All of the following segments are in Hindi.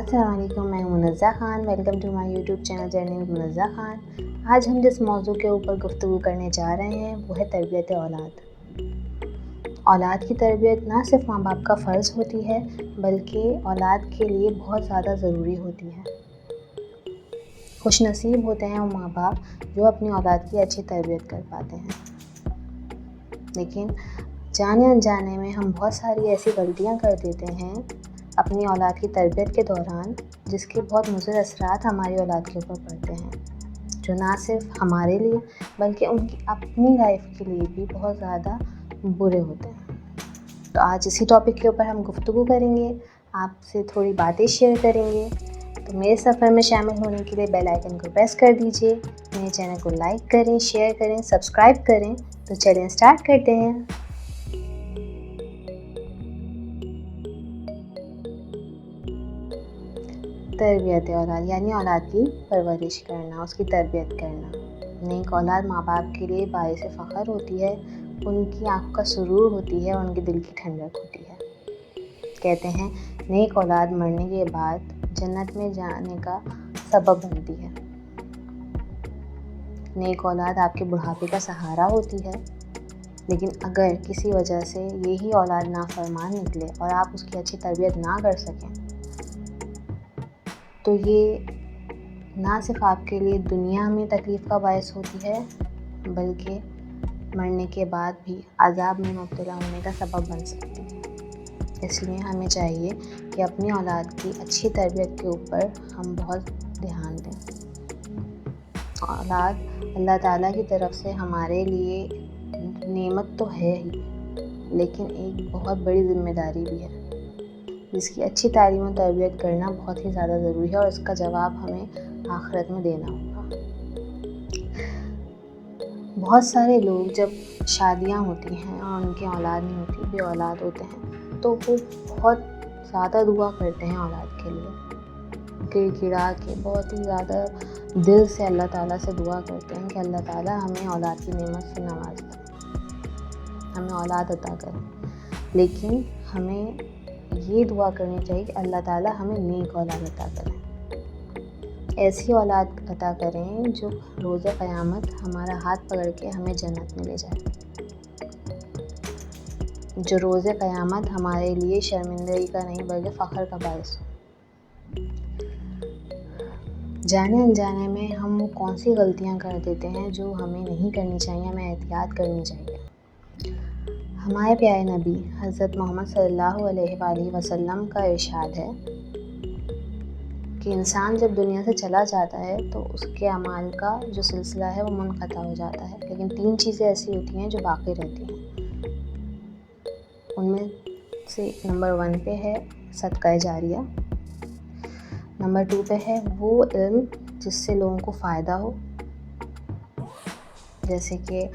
अस्सलाम वालेकुम, मैं Munazza Khan. Welcome to my YouTube channel journey with Munazza Khan. आज हम जिस मौजू के ऊपर गुफ्तगू करने जा रहे हैं वो है तरबियत औलाद। औलाद की तरबियत ना सिर्फ माँ बाप का फ़र्ज़ होती है बल्कि औलाद के लिए बहुत ज़्यादा ज़रूरी होती है। खुशनसीब होते हैं वो माँ बाप जो अपनी औलाद की अच्छी तरबियत कर पाते हैं। लेकिन जाने अनजाने में हम बहुत सारी ऐसी गलतियाँ कर देते हैं अपनी औलाद की तरबियत के दौरान जिसके बहुत मुज़र असरात हमारी औलाद के ऊपर पड़ते हैं, जो ना सिर्फ हमारे लिए बल्कि उनकी अपनी लाइफ के लिए भी बहुत ज़्यादा बुरे होते हैं। तो आज इसी टॉपिक के ऊपर हम गुफ्तगू करेंगे, आपसे थोड़ी बातें शेयर करेंगे। तो मेरे सफ़र में शामिल होने के लिए बेल आइकन को प्रेस कर दीजिए, मेरे चैनल को लाइक करें, शेयर करें, सब्सक्राइब करें। तो चलिए स्टार्ट करते हैं। तरबियत औलाद यानी औलाद की परवरिश करना, उसकी तरबियत करना। नेक औलाद माँ बाप के लिए बाइस फ़ख्र होती है, उनकी आँख का सुरूर होती है, उनके दिल की ठंडक होती है। कहते हैं नेक औलाद मरने के बाद जन्नत में जाने का सबब बनती है। नेक औलाद आपके बुढ़ापे का सहारा होती है, लेकिन अगर किसी वजह से यही औलाद नाफरमान निकले और आप उसकी अच्छी तरबियत ना कर सकें तो ये ना सिर्फ आपके लिए दुनिया में तकलीफ़ का बायस होती है बल्कि मरने के बाद भी अज़ाब में मुब्तला होने का सबब बन सकती है। इसलिए हमें चाहिए कि अपनी औलाद की अच्छी तरबियत के ऊपर हम बहुत ध्यान दें। औलाद अल्लाह ताला की तरफ से हमारे लिए नेमत तो है ही, लेकिन एक बहुत बड़ी ज़िम्मेदारी भी है जिसकी अच्छी तालीम और तरबियत करना बहुत ही ज़्यादा ज़रूरी है और इसका जवाब हमें आखिरत में देना होगा। बहुत सारे लोग जब शादियां होती हैं और उनकी औलाद नहीं होती, बे औलाद होते हैं, तो वो बहुत ज़्यादा दुआ करते हैं औलाद के लिए, गिड़गिड़ा के बहुत ही ज़्यादा दिल से अल्लाह ताला से दुआ करते हैं कि अल्लाह ताला हमें औलाद की नेमत से नवाज़ दे, हमें औलाद अता करें। लेकिन हमें ये दुआ करनी चाहिए कि अल्लाह ताला हमें नेक औलाद अता करें, ऐसी औलाद अता करें जो रोज़े क़यामत हमारा हाथ पकड़ के हमें जन्नत में ले जाए, जो रोज़े क़यामत हमारे लिए शर्मिंदगी का नहीं बल्कि फ़ख्र का बायस हो। जाने अनजाने में हम वो कौन सी गलतियाँ कर देते हैं जो हमें नहीं करनी चाहिए, हमें एहतियात करनी चाहिए। हमारे प्यारे नबी हज़रत मोहम्मद सल्लल्लाहु अलैहि वसल्लम का इरशाद है कि इंसान जब दुनिया से चला जाता है तो उसके अमाल का जो सिलसिला है वो मुनक़ता हो जाता है, लेकिन 3 चीज़ें ऐसी होती हैं जो बाकी रहती हैं। उनमें से नंबर 1 पे है सदका जारिया, नंबर 2 पे है वो इल्म जिससे लोगों को फ़ायदा हो, जैसे कि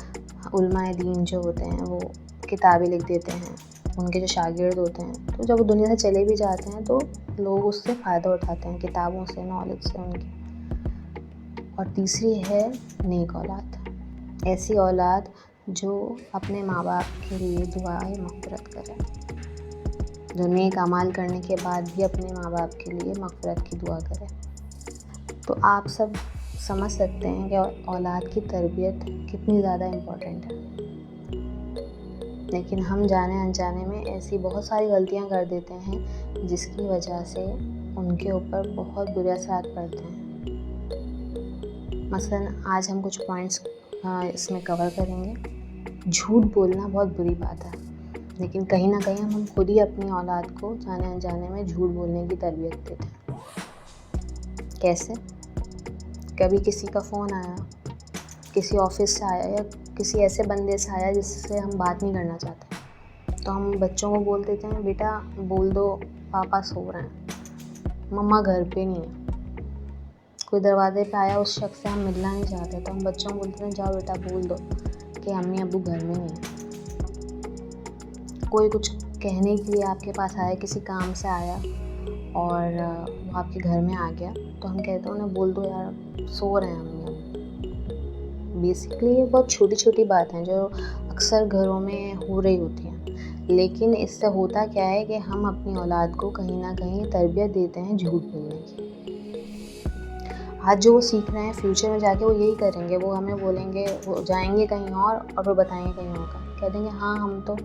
उलमाए दीन जो होते हैं वो किताबें लिख देते हैं, उनके जो शागिर्द होते हैं, तो जब वो दुनिया से चले भी जाते हैं तो लोग उससे फ़ायदा उठाते हैं, किताबों से, नॉलेज से उनकी। और तीसरी है नेक औलाद, ऐसी औलाद जो अपने माँ बाप के लिए दुआए मग़फ़िरत करे, जो नेक अमाल करने के बाद भी अपने माँ बाप के लिए मग़फ़िरत की दुआ करे। तो आप सब समझ सकते हैं कि औलाद की तरबियत कितनी ज़्यादा इम्पोर्टेंट है, लेकिन हम जाने अनजाने में ऐसी बहुत सारी गलतियां कर देते हैं जिसकी वजह से उनके ऊपर बहुत बुरे असरात पड़ते हैं। मसलन आज हम कुछ पॉइंट्स इसमें कवर करेंगे। झूठ बोलना बहुत बुरी बात है, लेकिन कहीं ना कहीं हम खुद ही अपनी औलाद को जाने अनजाने में झूठ बोलने की तरबियत देते हैं। कैसे? कभी किसी का फ़ोन आया, किसी ऑफिस से आया या किसी ऐसे बंदे से आया जिससे हम बात नहीं करना चाहते, तो हम बच्चों को बोल देते हैं बेटा बोल दो पापा सो रहे हैं, मम्मा घर पे नहीं है। कोई दरवाजे पे आया, उस शख्स से हम मिलना नहीं चाहते, तो हम बच्चों को बोलते हैं जाओ बेटा बोल दो कि अम्मी अब्बू घर में नहीं है। कोई कुछ कहने के लिए आपके पास आया, किसी काम से आया और वो आपके घर में आ गया, तो हम कहते हैं उन्हें बोल दो यार सो रहे हैं अम्मी अब्बू। बेसिकली ये बहुत छोटी छोटी बात हैं जो अक्सर घरों में हो रही होती हैं, लेकिन इससे होता क्या है कि हम अपनी औलाद को कहीं ना कहीं तरबियत देते हैं झूठ बोलने की। आज जो वो सीख रहे हैं फ्यूचर में जाके वो यही करेंगे, वो हमें बोलेंगे, वो जाएंगे कहीं और वो बताएंगे कहीं और का, कह देंगे हाँ हम तो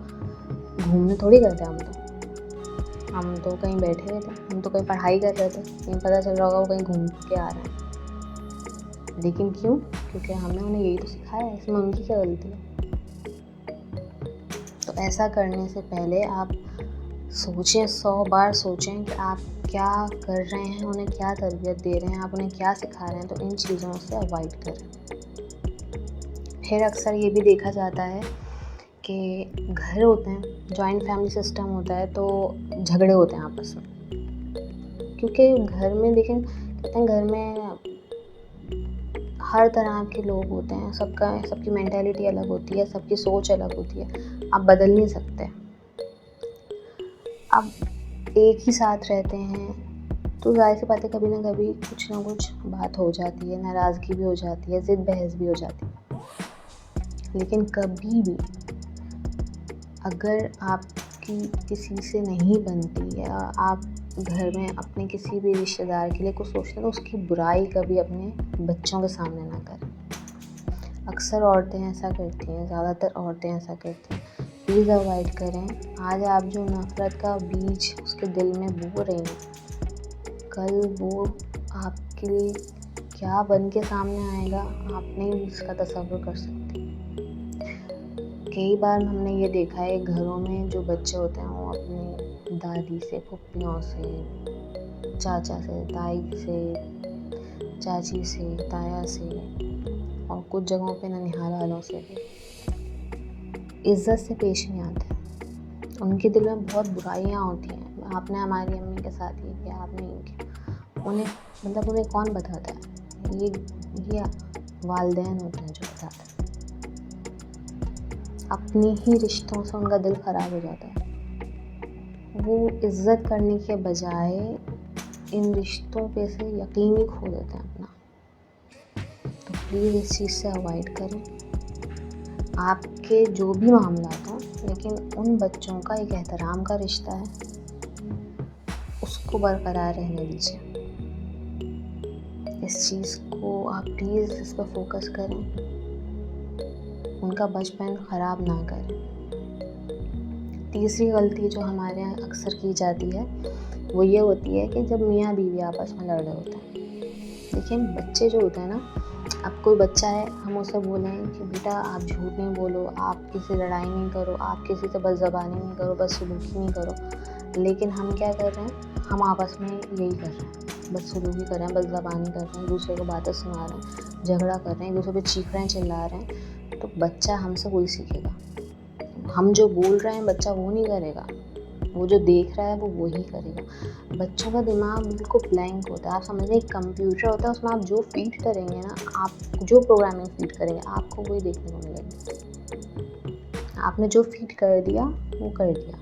घूमने थोड़ी गए थे, हम तो कहीं बैठे हुए थे, हम तो कहीं पढ़ाई कर रहे थे, कहीं पता चल रहा होगा वो कहीं घूम के आ रहे हैं। लेकिन क्यों? क्योंकि हमने उन्हें यही तो सिखाया है, इसमें उनकी क्या गलती है? तो ऐसा करने से पहले आप सोचें, 100 बार सोचें कि आप क्या कर रहे हैं, उन्हें क्या तरबियत दे रहे हैं, आप उन्हें क्या सिखा रहे हैं, तो इन चीज़ों से अवॉइड करें। फिर अक्सर ये भी देखा जाता है कि घर होते हैं, जॉइंट फैमिली सिस्टम होता है, तो झगड़े होते हैं आपस में, क्योंकि घर में देखें, कहते हैं घर में हर तरह के लोग होते हैं, सबकी मेंटालिटी अलग होती है, सबकी सोच अलग होती है, आप बदल नहीं सकते। अब एक ही साथ रहते हैं तो जाहिर सी बात है कभी ना कभी कुछ ना कुछ बात हो जाती है, नाराज़गी भी हो जाती है, ज़िद बहस भी हो जाती है। लेकिन कभी भी अगर आपकी किसी से नहीं बनती या आप घर में अपने किसी भी रिश्तेदार के लिए कुछ सोचते हैं तो उसकी बुराई कभी अपने बच्चों के सामने ना करें। अक्सर औरतें ऐसा करती हैं, ज़्यादातर औरतें ऐसा करती हैं, प्लीज़ अवॉइड करें। आज आप जो नफ़रत का बीज उसके दिल में बो रही हैं, कल वो आपके लिए क्या बन के सामने आएगा आप नहीं इसका तसव्वुर कर सकते। कई बार हमने ये देखा है घरों में जो बच्चे होते हैं वो अपनी दादी से, फुप्पियों से, चाचा से, ताई से, चाची से, ताया से और कुछ जगहों पे ननिहाल वालों से भी इज़्ज़त से पेश नहीं आते। उनके दिल में बहुत बुराइयाँ होती हैं, आपने हमारी अम्मी के साथ ये किया, आपने ये किया। उन्हें कौन बताता है? ये वालिदैन होते हैं जो बताते हैं। अपने ही रिश्तों से उनका दिल ख़राब हो जाता है। वो इज़्ज़त करने के बजाय इन रिश्तों पे से यकीन ही खो देते हैं अपना। तो प्लीज़ इस चीज़ से अवॉइड करें। आपके जो भी मामलात हों, लेकिन उन बच्चों का एक एहतराम का रिश्ता है, उसको बरकरार रहने दीजिए। इस चीज़ को आप प्लीज़ इस पर फोकस करें, उनका बचपन ख़राब ना करें। तीसरी गलती जो हमारे यहाँ अक्सर की जाती है वो ये होती है कि जब मियाँ बीवी आपस में लड़ रहे होते हैं, देखिए बच्चे जो होते हैं ना, अब कोई बच्चा है, हम उसे बोलें कि बेटा आप झूठ नहीं बोलो, आप किसी से लड़ाई नहीं करो, आप किसी से बदज़बानी नहीं करो, बदसलूकी नहीं करो। लेकिन हम क्या कर रहे हैं? हम आपस में यही कर रहे हैं, बदसलूकी कर रहे हैं, बदज़बानी कर रहे हैं, दूसरे को बातें सुना रहे हैं, झगड़ा कर रहे हैं, दूसरे पे चीख रहे हैं, चिल्ला रहे हैं। तो बच्चा हमसे वही सीखेगा। हम जो बोल रहे हैं बच्चा वो नहीं करेगा, वो जो देख रहा है वो वही करेगा। बच्चों का दिमाग बिल्कुल ब्लैंक होता है। आप समझ एक कंप्यूटर होता है, उसमें आप जो फीड करेंगे ना, आप जो प्रोग्रामिंग फीड करेंगे आपको वही देखने को मिलेगा। आपने जो फीड कर दिया वो कर दिया।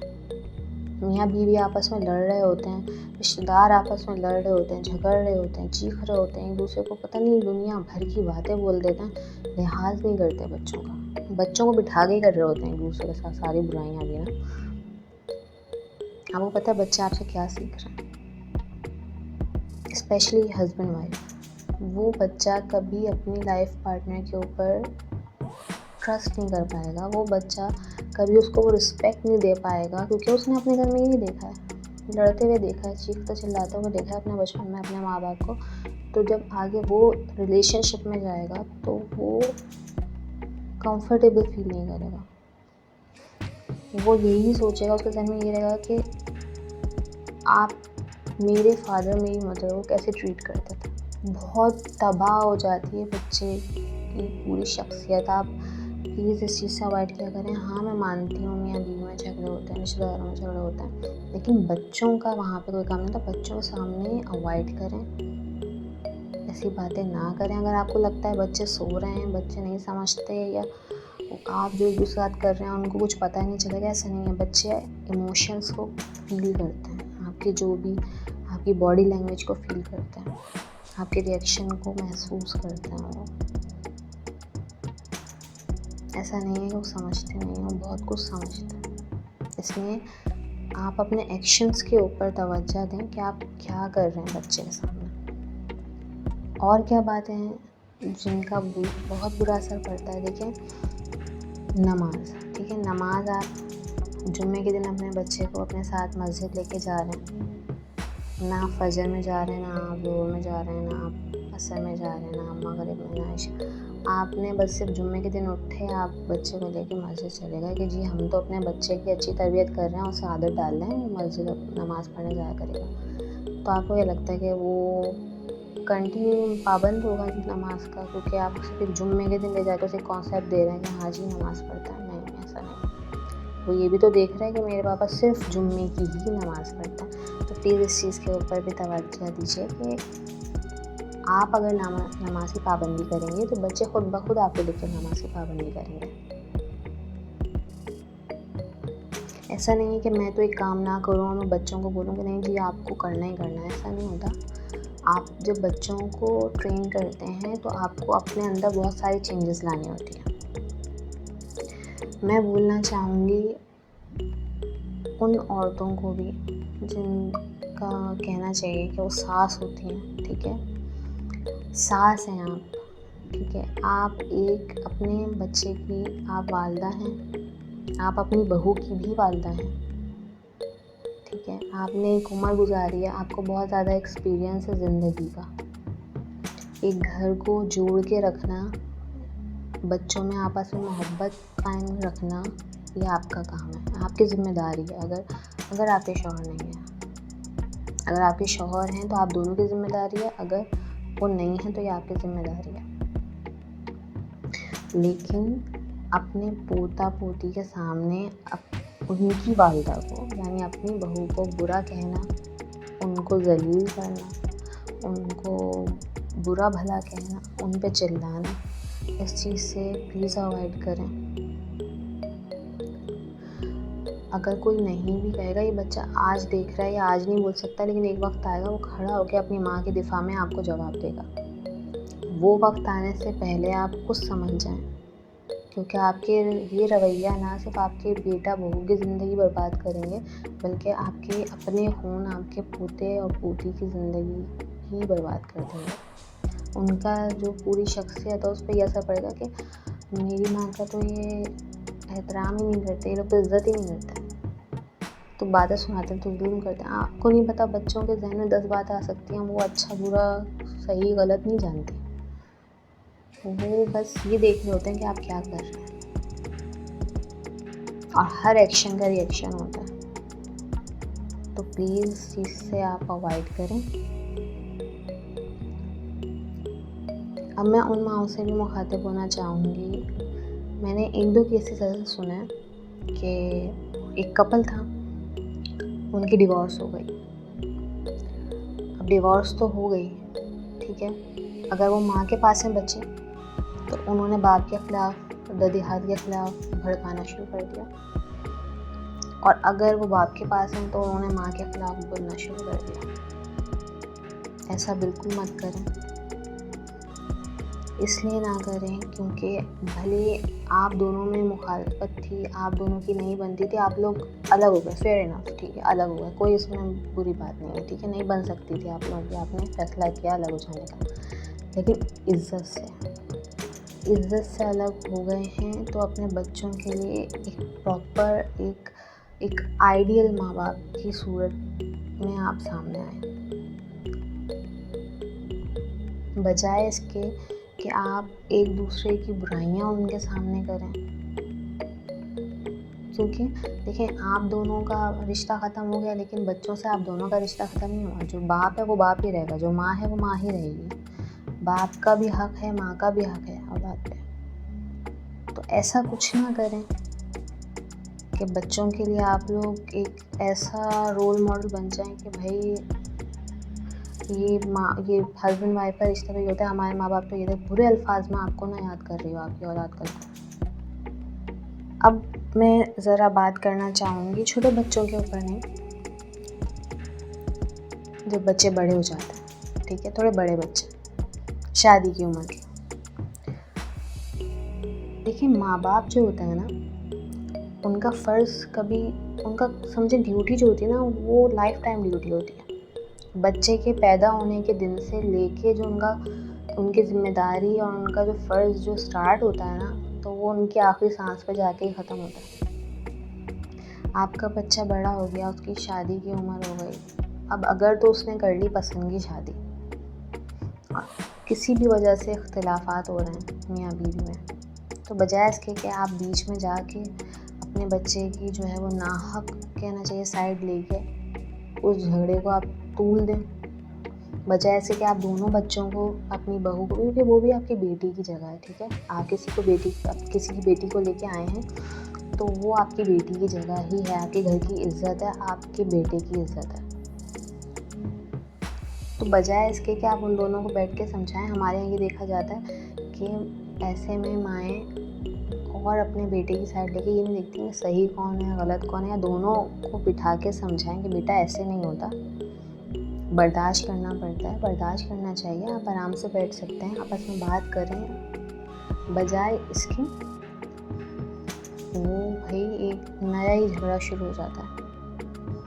मियाँ बीवी आपस में लड़ रहे होते हैं, रिश्तेदार आपस में लड़ रहे होते हैं, झगड़ रहे होते हैं, चीख रहे होते हैं, एक दूसरे को पता नहीं दुनिया भर की बातें बोल देते हैं, लिहाज नहीं करते बच्चों का। बच्चों को बिठा के कर रहे होते हैं एक दूसरे के साथ सारी बुराइयाँ भी ना। आपको पता है बच्चे आपसे क्या सीख रहे हैं? Specially husband wife. वो बच्चा कभी अपनी लाइफ पार्टनर के ऊपर ट्रस्ट नहीं कर पाएगा, वो बच्चा कभी उसको वो रिस्पेक्ट नहीं दे पाएगा, क्योंकि उसने अपने घर में यही देखा है, लड़ते हुए देखा है, चीखते चिल्लाते हुए देखा है अपने बचपन में अपने माँ बाप को। तो जब आगे वो रिलेशनशिप में जाएगा तो वो कंफर्टेबल फील नहीं करेगा। वो यही सोचेगा, उसके जहन में ये रहेगा कि आप मेरे फादर मेरी मदर को कैसे ट्रीट करते थे। बहुत तबाह हो जाती है बच्चे की पूरी शख्सियत। आप प्लीज़ इस चीज़ से अवॉइड किया करें। हाँ मैं मानती हूँ मियाँ बीवी में झगड़े होते हैं, रिश्तेदारों में झगड़े होते हैं, लेकिन बच्चों का वहाँ पे कोई काम नहीं था। बच्चों के सामने अवॉइड करें, ऐसी बातें ना करें। अगर आपको लगता है बच्चे सो रहे हैं, बच्चे नहीं समझते, या आप जो एक दूसरे साथ कर रहे हैं उनको कुछ पता ही नहीं चलेगा, ऐसा नहीं है। बच्चे इमोशंस को फील करते हैं, आपकी जो भी आपकी बॉडी लैंग्वेज को फील करते हैं, आपके रिएक्शन को महसूस करते हैं। वो ऐसा नहीं है कि वो समझते नहीं हैं, वो बहुत कुछ समझते हैं। इसलिए आप अपने एक्शंस के ऊपर तवज्जो दें कि आप क्या कर रहे हैं बच्चे के सामने। और क्या बातें हैं जिनका बहुत बुरा असर पड़ता है? देखिए, नमाज, ठीक है, नमाज आप जुम्मे के दिन अपने बच्चे को अपने साथ मस्जिद लेके जा रहे हैं, ना आप फजर में जा रहे हैं, ना आप ज़ोहर में जा रहे हैं, ना आप असर में जा रहे हैं, ना आप मगरिब में, ना इशा। आपने बस सिर्फ जुम्मे के दिन उठे, आप बच्चे को लेके मस्जिद चले गए कि जी हम तो अपने बच्चे की अच्छी तरबियत कर रहे हैं, उसे आदत डाल रहे हैं, मस्जिद नमाज़ पढ़ने जाया करेगा। तो आपको ये लगता है कि वो कंटिन्यू पाबंद होगा कि नमाज का, क्योंकि आप सिर्फ जुम्मे के दिन ले जाकर उसे कॉन्सेप्ट दे रहे हैं कि हाँ जी नमाज़ पढ़ता है? नहीं, ऐसा नहीं। वो ये भी तो देख रहा है कि मेरे पापा सिर्फ जुम्मे की ही नमाज़ पढ़ता है। तो प्लीज़ इस चीज़ के ऊपर भी तवज्जो दीजिए कि आप अगर नमाज की पाबंदी करेंगे तो बच्चे खुद ब खुद आपको देख के नमाज की पाबंदी करेंगे। ऐसा नहीं है कि मैं तो एक काम ना करूँ और मैं बच्चों को बोलूँ कि नहीं जी आपको करना ही करना है, ऐसा नहीं होता। आप जब बच्चों को ट्रेन करते हैं तो आपको अपने अंदर बहुत सारी चेंजेस लानी होती हैं। मैं बोलना चाहूँगी उन औरतों को भी जिनका कहना चाहिए कि वो सास होती हैं, ठीक है, सास हैं आप, ठीक है, आप एक अपने बच्चे की आप वालिदा हैं, आप अपनी बहू की भी वालिदा हैं, ठीक है, आपने एक उम्र गुजारी है, आपको बहुत ज़्यादा एक्सपीरियंस है ज़िंदगी का। एक घर को जोड़ के रखना, बच्चों में आपस में मोहब्बत कायम रखना, ये आपका काम है, आपकी ज़िम्मेदारी है। अगर आपके शौहर नहीं है, अगर आपके शौहर हैं तो आप दोनों की ज़िम्मेदारी है, अगर वो नहीं है तो ये आपकी ज़िम्मेदारी है। लेकिन अपने पोता पोती के सामने उनकी वालिदा को यानी अपनी बहू को बुरा कहना, उनको जलील करना, उनको बुरा भला कहना, उन पे चिल्लाना, इस चीज़ से प्लीज़ अवॉइड करें। अगर कोई नहीं भी कहेगा, ये बच्चा आज देख रहा है या आज नहीं बोल सकता, लेकिन एक वक्त आएगा वो खड़ा होकर अपनी माँ के दिफा में आपको जवाब देगा। वो वक्त आने से पहले आप कुछ समझ जाएं, क्योंकि आपके ये रवैया ना सिर्फ आपके बेटा बहू की ज़िंदगी बर्बाद करेंगे, बल्कि आपके अपने खून, आपके पोते और पोती की ज़िंदगी ही बर्बाद कर देंगे। उनका जो पूरी शख्सियत है उस पर यह असर पड़ेगा कि मेरी माँ का तो ये एहतराम ही नहीं करते, ये लोग तो इज़्ज़त ही नहीं करते, तो बातें सुनाते हैं तो जुल्म करते हैं। आपको नहीं पता बच्चों के जहन में 10 बातें आ सकती हैं, वो अच्छा बुरा सही गलत नहीं जानते, वो बस ये देख रहे होते हैं कि आप क्या कर रहे हैं, और हर एक्शन का रिएक्शन होता है। तो प्लीज़ इस चीज़ से आप अवॉइड करें। अब मैं उन माओं से भी मुखातिब होना चाहूँगी। मैंने 1-2 केसेस ऐसे सुने कि एक कपल था, उनकी डिवोर्स हो गई। अब डिवोर्स तो हो गई, ठीक है, अगर वो माँ के पास हैं बच्चे तो उन्होंने बाप के ख़िलाफ़, दादी हाथ के ख़िलाफ़ भड़काना शुरू कर दिया, और अगर वो बाप के पास हैं तो उन्होंने माँ के ख़िलाफ़ बोलना शुरू कर दिया। ऐसा बिल्कुल मत करें, इसलिए ना करें क्योंकि भले आप दोनों में मुखालफत थी, आप दोनों की नहीं बनती थी, आप लोग अलग हो गए, फेयर इनफ, ठीक है, अलग हो गए, कोई इसमें बुरी बात नहीं है, ठीक है, नहीं बन सकती थी आप लोगों की, आपने फैसला किया अलग हो जाने का, लेकिन इज़्ज़त से अलग हो गए हैं तो अपने बच्चों के लिए एक प्रॉपर एक आइडियल माँ बाप की सूरत में आप सामने आए, बजाय इसके कि आप एक दूसरे की बुराइयां उनके सामने करें। क्योंकि देखिए, आप दोनों का रिश्ता ख़त्म हो गया, लेकिन बच्चों से आप दोनों का रिश्ता ख़त्म नहीं हुआ। जो बाप है वो बाप ही रहेगा, जो माँ है वो माँ ही रहेगी। बाप का भी हक है, माँ का भी हक है औलाद पे। तो ऐसा कुछ ना करें कि बच्चों के लिए आप लोग एक ऐसा रोल मॉडल बन जाएं कि भाई ये हस्बैंड वाइफ का रिश्ता तो ये होता है, हमारे माँ बाप तो ये बुरे अल्फाज में आपको ना याद कर रही हो आपकी औलाद का। अब मैं ज़रा बात करना चाहूँगी छोटे बच्चों के ऊपर नहीं, जब बच्चे बड़े हो जाते हैं, ठीक है, थोड़े बड़े बच्चे, शादी की उम्र के। देखिए, माँ बाप जो होता है ना, उनका फ़र्ज़ कभी उनका समझे ड्यूटी जो होती है ना, वो लाइफ टाइम ड्यूटी होती है। बच्चे के पैदा होने के दिन से लेके जो उनकी ज़िम्मेदारी और उनका जो फ़र्ज़ जो स्टार्ट होता है ना, तो वो उनकी आखिरी सांस पे जाके ही ख़त्म होता है। आपका बच्चा बड़ा हो गया, उसकी शादी की उम्र हो गई, अब अगर तो उसने कर ली पसंद की शादी, किसी भी वजह से इख्तिलाफ़ात हो रहे हैं मियाँ बीवी में, तो बजाय इसके कि आप बीच में जाके अपने बच्चे की जो है वो नाहक कहना चाहिए साइड लेके उस झगड़े को आप तूल दें, बजाय ऐसे कि आप दोनों बच्चों को, अपनी बहू को, क्योंकि वो भी आपकी बेटी की जगह है, ठीक है। आप किसी की बेटी को लेके आए हैं तो वो आपकी बेटी की जगह ही है, आपके घर की इज़्ज़त है, आपके बेटे की इज़्ज़त है। तो बजाय इसके कि आप उन दोनों को बैठ के समझाएं, हमारे यहाँ ये देखा जाता है कि ऐसे में माएँ और अपने बेटे की साइड लेके ये नहीं देखती कि सही कौन है गलत कौन है, या दोनों को बिठा के समझाएं कि बेटा ऐसे नहीं होता, बर्दाश्त करना पड़ता है, बर्दाश्त करना चाहिए, आप आराम से बैठ सकते हैं, आपस में बात करें। बजाय इसके वो भाई एक नया ही झगड़ा शुरू हो जाता है।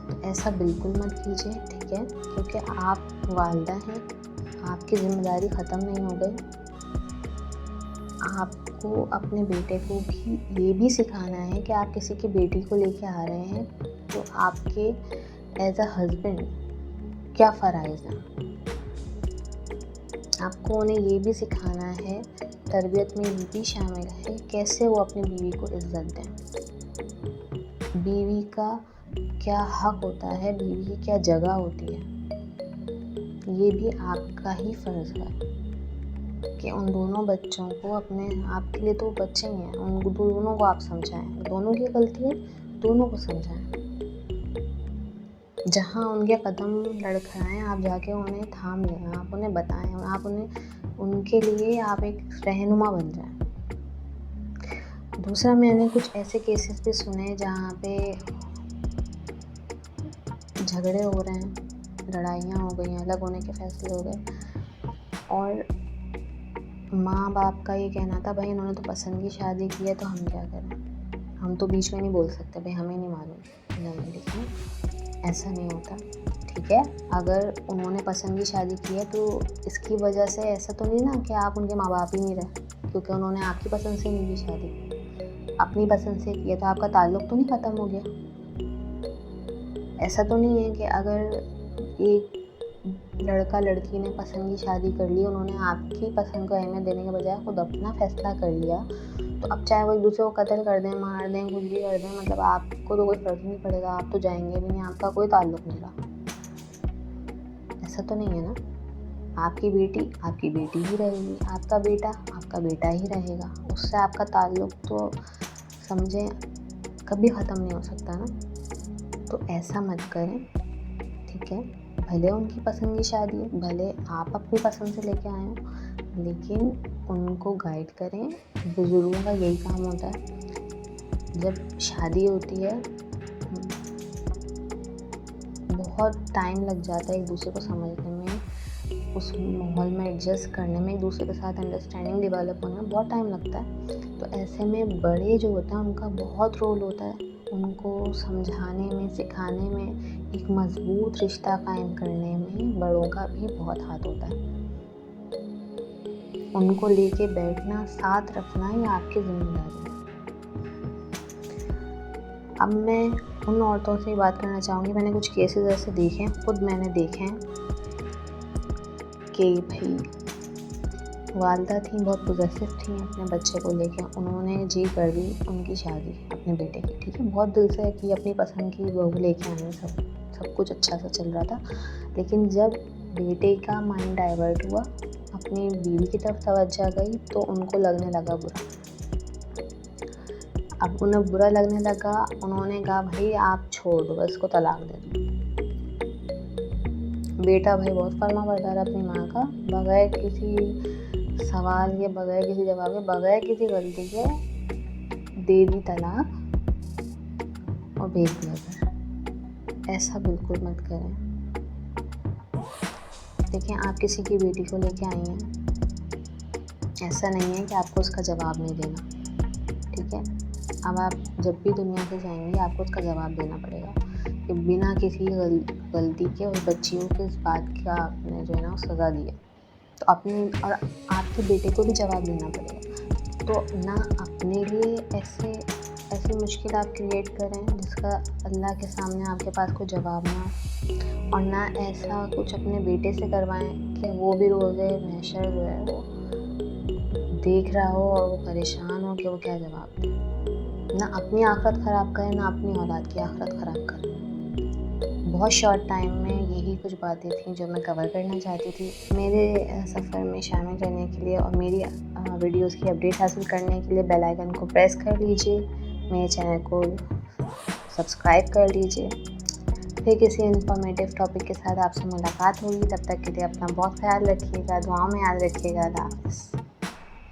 तो ऐसा बिल्कुल मत कीजिए, ठीक है, क्योंकि आप वालिदा हैं, आपकी ज़िम्मेदारी ख़त्म नहीं हो गई। आपको अपने बेटे को भी ये भी सिखाना है कि आप किसी की बेटी को लेके आ रहे हैं तो आपके एज अ हस्बैंड क्या फ़राइज़ हैं। आपको उन्हें ये भी सिखाना है, तरबियत में ये भी शामिल है कैसे वो अपनी बीवी को इज़्ज़त दें, बीवी का क्या हक़ होता है, बीवी की क्या जगह होती है। ये भी आपका ही फ़र्ज़ है कि उन दोनों बच्चों को आपके लिए तो बच्चे ही हैं, उन दोनों को आप समझाएं, दोनों की गलती है, दोनों को समझाएं। जहाँ उनके कदम लड़खड़ाएं, आप जाके उन्हें थाम लें, आप उन्हें बताएं, आप उनके लिए आप एक रहनुमा बन जाएं। दूसरा, मैंने कुछ ऐसे केसेस भी सुने जहाँ पे झगड़े हो रहे हैं, लड़ाइयाँ हो गई, अलग होने के फैसले हो गए, और माँ बाप का ये कहना था भाई इन्होंने तो पसंद की शादी की है तो हम क्या करें, हम तो बीच में नहीं बोल सकते, भाई हमें नहीं मालूम। नहीं, देखिए ऐसा नहीं होता, ठीक है। अगर उन्होंने पसंद की शादी की है तो इसकी वजह से ऐसा तो नहीं ना कि आप उनके माँ बाप ही नहीं रहे, क्योंकि उन्होंने आपकी पसंद से नहीं की शादी, अपनी पसंद से की है, तो आपका ताल्लुक़ तो नहीं ख़त्म हो गया। ऐसा तो नहीं है कि अगर एक लड़का लड़की ने पसंद की शादी कर ली, उन्होंने आपकी पसंद को अहमियत देने के बजाय खुद अपना फैसला कर लिया, तो अब चाहे वो एक दूसरे को कत्ल कर दें, मार दें, कुछ भी कर दें, मतलब आपको तो कोई फ़र्क नहीं पड़ेगा, आप तो जाएंगे भी नहीं, आपका कोई ताल्लुक़ नहीं रहा। ऐसा तो नहीं है ना। आपकी बेटी ही रहेगी, आपका बेटा ही रहेगा, उससे आपका ताल्लुक़ तो समझें कभी ख़त्म नहीं हो सकता ना। तो ऐसा मत करें, ठीक है। भले उनकी पसंद की शादी है, भले आप अपनी पसंद से लेके आए हो, लेकिन उनको गाइड करें। बुजुर्गों का यही काम होता है। जब शादी होती है बहुत टाइम लग जाता है एक दूसरे को समझने में, उस माहौल में एडजस्ट करने में, एक दूसरे के साथ अंडरस्टैंडिंग डेवलप होने में बहुत टाइम लगता है। तो ऐसे में बड़े जो होते हैं उनका बहुत रोल होता है, उनको समझाने में, सिखाने में, एक मज़बूत रिश्ता कायम करने में बड़ों का भी बहुत हाथ होता है। उनको लेके बैठना, साथ रखना ये आपकी ज़िम्मेदारी है। अब मैं उन औरतों से बात करना चाहूँगी, मैंने कुछ केसेस ऐसे देखे हैं, खुद मैंने देखे हैं कि भाई वालिदा थी, बहुत पॉसेसिव थी अपने बच्चे को लेके, उन्होंने जी कर दी उनकी शादी अपने बेटे की, ठीक है, बहुत दिल से कि अपनी पसंद की बहू लेके आए, सब कुछ अच्छा सा चल रहा था। लेकिन जब बेटे का माइंड डाइवर्ट हुआ, अपनी बीवी की तरफ तवज्जो गई, तो उनको लगने लगा बुरा। अब उन्हें बुरा लगने लगा, उन्होंने कहा भाई आप छोड़ दो, इसको तलाक दे दो। बेटा भाई बहुत फर्मा बरदार अपनी माँ का, बगैर किसी सवाल के, बगैर किसी जवाब के, बगैर किसी गलती के दे दी तलाक और भेज दिया घर। ऐसा बिल्कुल मत करें। देखिए, आप किसी की बेटी को लेके आई हैं, ऐसा नहीं है कि आपको उसका जवाब नहीं देना, ठीक है। अब आप जब भी दुनिया से जाएंगे आपको उसका जवाब देना पड़ेगा कि बिना किसी गलती के उस बच्चियों के इस बात का आपने जो है ना सज़ा दी है। तो अपने और आपके बेटे को भी जवाब देना पड़ेगा। तो ना अपने लिए ऐसी मुश्किल आप क्रिएट करें जिसका अल्लाह के सामने आपके पास कोई जवाब ना हो, और ना ऐसा कुछ अपने बेटे से करवाएं कि वो भी रोज़े महशर जो है वो देख रहा हो और वो परेशान हो कि वो क्या जवाब दे। ना अपनी आखिरत ख़राब करें, ना अपनी औलाद की आखिरत ख़राब करें। बहुत शॉर्ट टाइम में यही कुछ बातें थी जो मैं कवर करना चाहती थी। मेरे सफ़र में शामिल रहने के लिए और मेरी वीडियोस की अपडेट हासिल करने के लिए बेल आइकन को प्रेस कर लीजिए, मेरे चैनल को सब्सक्राइब कर लीजिए। फिर किसी इन्फॉर्मेटिव टॉपिक के साथ आपसे मुलाकात होगी। तब तक के लिए अपना बहुत ख्याल रखिएगा, दुआओं में याद रखिएगा। अल्लाह हाफ़िज़।